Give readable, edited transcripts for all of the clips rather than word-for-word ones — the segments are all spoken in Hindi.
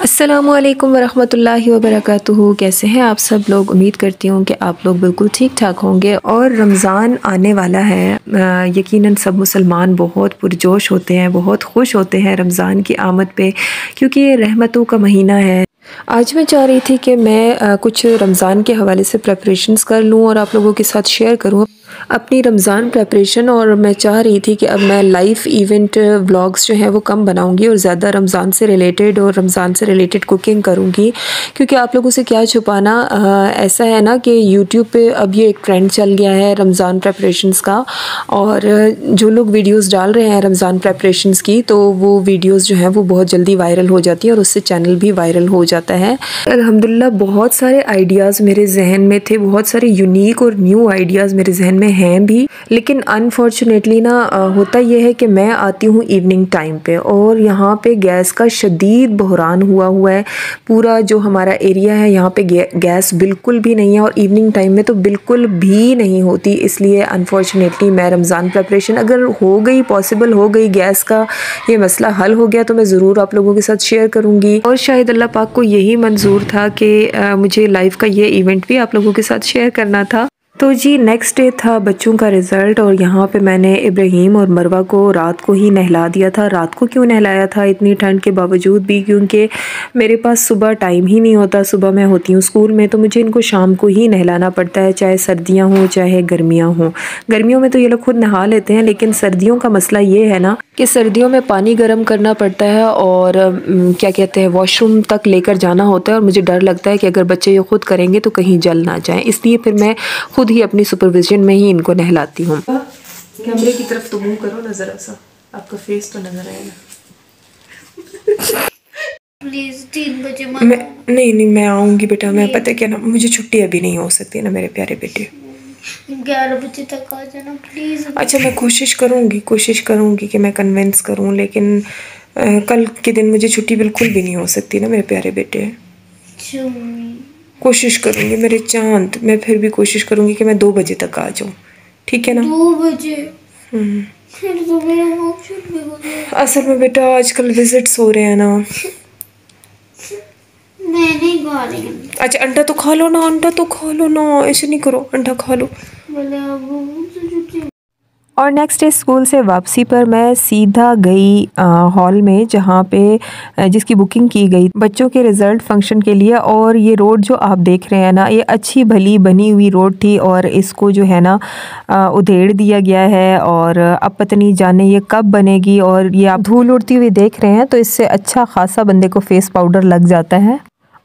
अस्सलामुअलैकुम वरहमतुल्लाहि वबरकातुहू। कैसे हैं आप सब लोग? उम्मीद करती हूँ कि आप लोग बिल्कुल ठीक ठाक होंगे। और रमज़ान आने वाला है। यकीनन सब मुसलमान बहुत पुरजोश होते हैं, बहुत खुश होते हैं रमज़ान की आमद पे, क्योंकि ये रहमतों का महीना है। आज मैं चाह रही थी कि मैं कुछ रमज़ान के हवाले से प्रेपरेशंस कर लूँ और आप लोगों के साथ शेयर करूँ अपनी रमज़ान प्रेपरेशन। और मैं चाह रही थी कि अब मैं लाइव इवेंट व्लॉग्स जो हैं वो कम बनाऊंगी और ज़्यादा रमज़ान से रिलेटेड और रमज़ान से रिलेटेड कुकिंग करूंगी, क्योंकि आप लोगों से क्या छुपाना। ऐसा है ना कि यूट्यूब पे अब ये एक ट्रेंड चल गया है रमज़ान प्रेपरेशंस का, और जो लोग वीडियोस डाल रहे हैं रमज़ान प्रेपरेशंस की, तो वो वीडियोस जो हैं वो बहुत जल्दी वायरल हो जाती हैं और उससे चैनल भी वायरल हो जाता है। अल्हम्दुलिल्लाह बहुत सारे आइडियाज़ मेरे जहन में थे, बहुत सारे यूनिक और न्यू आइडियाज़ मेरे जहन में हैं भी, लेकिन अनफॉर्चुनेटली ना होता यह है कि मैं आती हूँ इवनिंग टाइम पे और यहाँ पे गैस का शदीद बहरान हुआ है। पूरा जो हमारा एरिया है यहाँ पे गैस बिल्कुल भी नहीं है और इवनिंग टाइम में तो बिल्कुल भी नहीं होती। इसलिए अनफॉर्चुनेटली मैं रमज़ान प्रेपरेशन अगर हो गई, पॉसिबल हो गई, गैस का ये मसला हल हो गया, तो मैं ज़रूर आप लोगों के साथ शेयर करूँगी। और शायद अल्लाह पाक को यही मंजूर था कि मुझे लाइव का ये इवेंट भी आप लोगों के साथ शेयर करना था। तो जी नेक्स्ट डे था बच्चों का रिज़ल्ट, और यहाँ पे मैंने इब्राहीम और मरवा को रात को ही नहला दिया था। रात को क्यों नहलाया था इतनी ठंड के बावजूद भी? क्योंकि मेरे पास सुबह टाइम ही नहीं होता। सुबह मैं होती हूँ स्कूल में, तो मुझे इनको शाम को ही नहलाना पड़ता है, चाहे सर्दियाँ हों चाहे गर्मियाँ हों। गर्मियों में तो ये लोग खुद नहा लेते हैं, लेकिन सर्दियों का मसला ये है ना कि सर्दियों में पानी गर्म करना पड़ता है और क्या कहते हैं वॉशरूम तक लेकर जाना होता है, और मुझे डर लगता है कि अगर बच्चे ये खुद करेंगे तो कहीं जल ना जाएं। इसलिए फिर मैं खुद ही अपनी सुपरविजन में ही इनको नहलाती हूँ। कैमरे की तरफ तो मुंह करो ना ज़रा सा, आपका फेस तो नजर आएगा। प्लीज 3 बजे नहीं मैं आऊँगी बेटा। मैं पता है क्या ना, मुझे छुट्टी अभी नहीं हो सकती ना मेरे प्यारे बेटे। 11 बजे तक आ जाना प्लीज। अच्छा मैं कोशिश करूँगी कि मैं कन्विंस करूँ, लेकिन कल के दिन मुझे छुट्टी बिल्कुल भी नहीं हो सकती ना मेरे प्यारे बेटे। कोशिश करूँगी मेरे चांद, मैं फिर भी कोशिश करूँगी कि मैं 2 बजे तक आ जाऊँ, ठीक है ना? 2 बजे फिर तो मेरा ऑप्शन भी हो जाएगा। असल में बेटा आजकल विजिट्स हो रहे हैं ना। मैं नहीं खा रही हूँ। अच्छा अंडा तो खा लो ना, ऐसे नहीं करो, अंडा खा लो। और नेक्स्ट डे स्कूल से वापसी पर मैं सीधा गई हॉल में, जहाँ पे जिसकी बुकिंग की गई बच्चों के रिज़ल्ट फंक्शन के लिए। और ये रोड जो आप देख रहे हैं ना, ये अच्छी भली बनी हुई रोड थी और इसको जो है ना उधेड़ दिया गया है, और अब पता नहीं जाने ये कब बनेगी। और ये आप धूल उड़ती हुई देख रहे हैं, तो इससे अच्छा खासा बंदे को फेस पाउडर लग जाता है।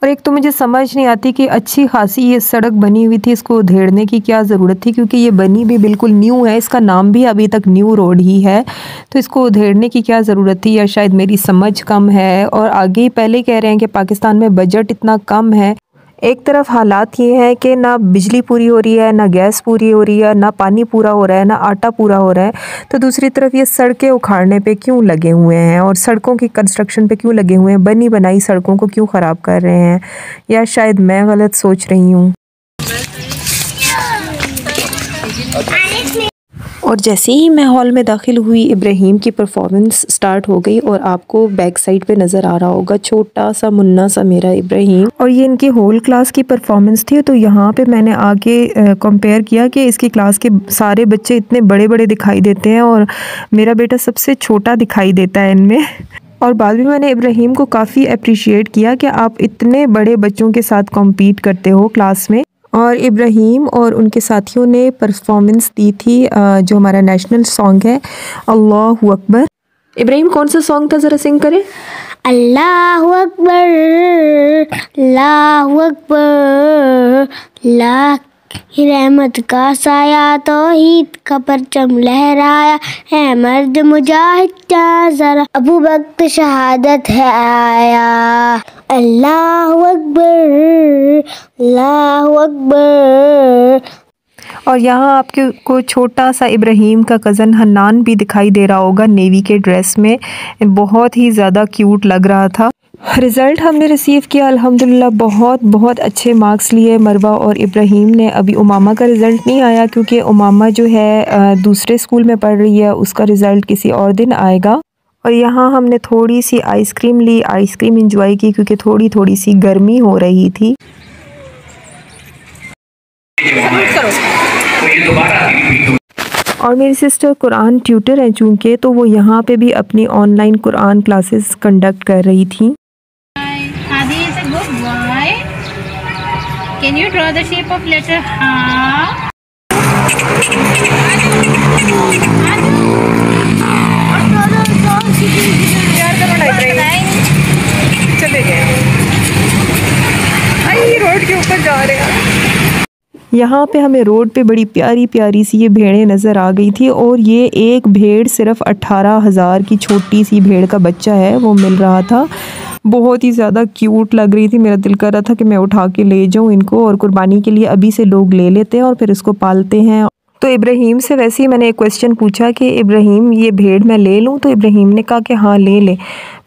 और एक तो मुझे समझ नहीं आती कि अच्छी खासी ये सड़क बनी हुई थी, इसको उधेड़ने की क्या ज़रूरत थी, क्योंकि ये बनी भी बिल्कुल न्यू है, इसका नाम भी अभी तक न्यू रोड ही है, तो इसको उधेड़ने की क्या ज़रूरत थी? या शायद मेरी समझ कम है। और आगे ही पहले कह रहे हैं कि पाकिस्तान में बजट इतना कम है। एक तरफ हालात ये हैं कि ना बिजली पूरी हो रही है, ना गैस पूरी हो रही है, ना पानी पूरा हो रहा है, ना आटा पूरा हो रहा है, तो दूसरी तरफ ये सड़कें उखाड़ने पे क्यों लगे हुए हैं और सड़कों की कंस्ट्रक्शन पे क्यों लगे हुए हैं, बनी बनाई सड़कों को क्यों ख़राब कर रहे हैं? या शायद मैं गलत सोच रही हूँ। और जैसे ही मैं हॉल में दाखिल हुई, इब्राहीम की परफॉर्मेंस स्टार्ट हो गई, और आपको बैक साइड पे नज़र आ रहा होगा छोटा सा मुन्ना सा मेरा इब्राहीम, और ये इनकी होल क्लास की परफॉर्मेंस थी। तो यहाँ पे मैंने आगे कंपेयर किया कि इसकी क्लास के सारे बच्चे इतने बड़े बड़े दिखाई देते हैं और मेरा बेटा सबसे छोटा दिखाई देता है इनमें। और बाद में मैंने इब्राहीम को काफ़ी अप्रिशिएट किया कि आप इतने बड़े बच्चों के साथ कॉम्पीट करते हो क्लास में। और इब्राहीम और उनके साथियों ने परफॉर्मेंस दी थी जो हमारा नेशनल सॉन्ग है अल्लाहु अकबर। इब्राहीम कौन सा सॉन्ग था, ज़रा सिंग करें। अल्लाहु अकबर, अल्लाहु अकबर, ला रहमत का साया तौहीद का परचम लहराया है मर्द मुजाहिद क्या जरा अबू बकर शहादत है आया। अल्लाहु अकबर अल्लाहु अकबर। और यहाँ आपके को छोटा सा इब्राहीम का कज़न हन्नान भी दिखाई दे रहा होगा नेवी के ड्रेस में, बहुत ही ज़्यादा क्यूट लग रहा था। रिज़ल्ट हमने रिसीव किया अल्हम्दुलिल्लाह, बहुत अच्छे मार्क्स लिए मरवा और इब्राहीम ने। अभी उमामा का रिज़ल्ट नहीं आया क्योंकि उमामा जो है दूसरे स्कूल में पढ़ रही है, उसका रिज़ल्ट किसी और दिन आएगा। और यहाँ हमने थोड़ी सी आइसक्रीम ली, आइसक्रीम इंजॉय की क्योंकि थोड़ी सी गर्मी हो रही थी। और मेरी सिस्टर कुरान ट्यूटर हैं चूँकि, तो वो यहाँ पे भी अपनी ऑनलाइन कुरान क्लासेस कंडक्ट कर रही थी। Hadi is a good boy. Can you draw the shape of letter Ha? चले गए, रोड के ऊपर जा रहे हैं। यहाँ पे हमें रोड पे बड़ी प्यारी सी ये भेड़ें नज़र आ गई थी और ये एक भेड़ सिर्फ 18,000 की छोटी सी भेड़ का बच्चा है वो मिल रहा था। बहुत ही ज़्यादा क्यूट लग रही थी। मेरा दिल कर रहा था कि मैं उठा के ले जाऊँ इनको, और कुर्बानी के लिए अभी से लोग ले लेते हैं और फिर इसको पालते हैं। तो इब्राहीम से वैसे ही मैंने एक क्वेश्चन पूछा कि इब्राहीम ये भेड़ मैं ले लूँ, तो इब्राहीम ने कहा कि हाँ ले ले।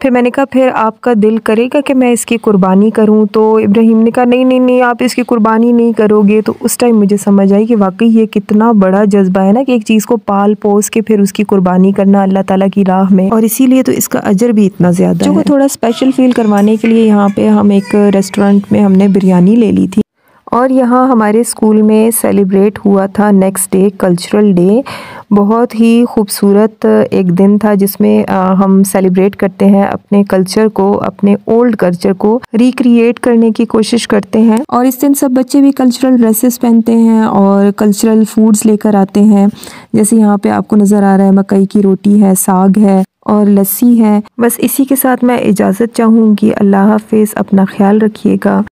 फिर मैंने कहा फिर आपका दिल करेगा कि मैं इसकी कुर्बानी करूँ? तो इब्राहीम ने कहा नहीं आप इसकी कुर्बानी नहीं करोगे। तो उस टाइम मुझे समझ आई कि वाकई ये कितना बड़ा जज्बा है ना कि एक चीज़ को पाल पोस के फिर उसकी कुर्बानी करना अल्लाह ताला की राह में, और इसीलिए तो इसका अजर भी इतना ज़्यादा है। थोड़ा स्पेशल फील करवाने के लिए यहाँ पे हम एक रेस्टोरेंट में हमने बिरयानी ले ली थी। और यहाँ हमारे स्कूल में सेलिब्रेट हुआ था नेक्स्ट डे कल्चरल डे। बहुत ही खूबसूरत एक दिन था जिसमें हम सेलिब्रेट करते हैं अपने कल्चर को, अपने ओल्ड कल्चर को रिक्रिएट करने की कोशिश करते हैं। और इस दिन सब बच्चे भी कल्चरल ड्रेसेस पहनते हैं और कल्चरल फूड्स लेकर आते हैं। जैसे यहाँ पे आपको नज़र आ रहा है मकई की रोटी है, साग है और लस्सी है। बस इसी के साथ मैं इजाज़त चाहूँगी। अल्लाह हाफ़िज़, अपना ख्याल रखिएगा।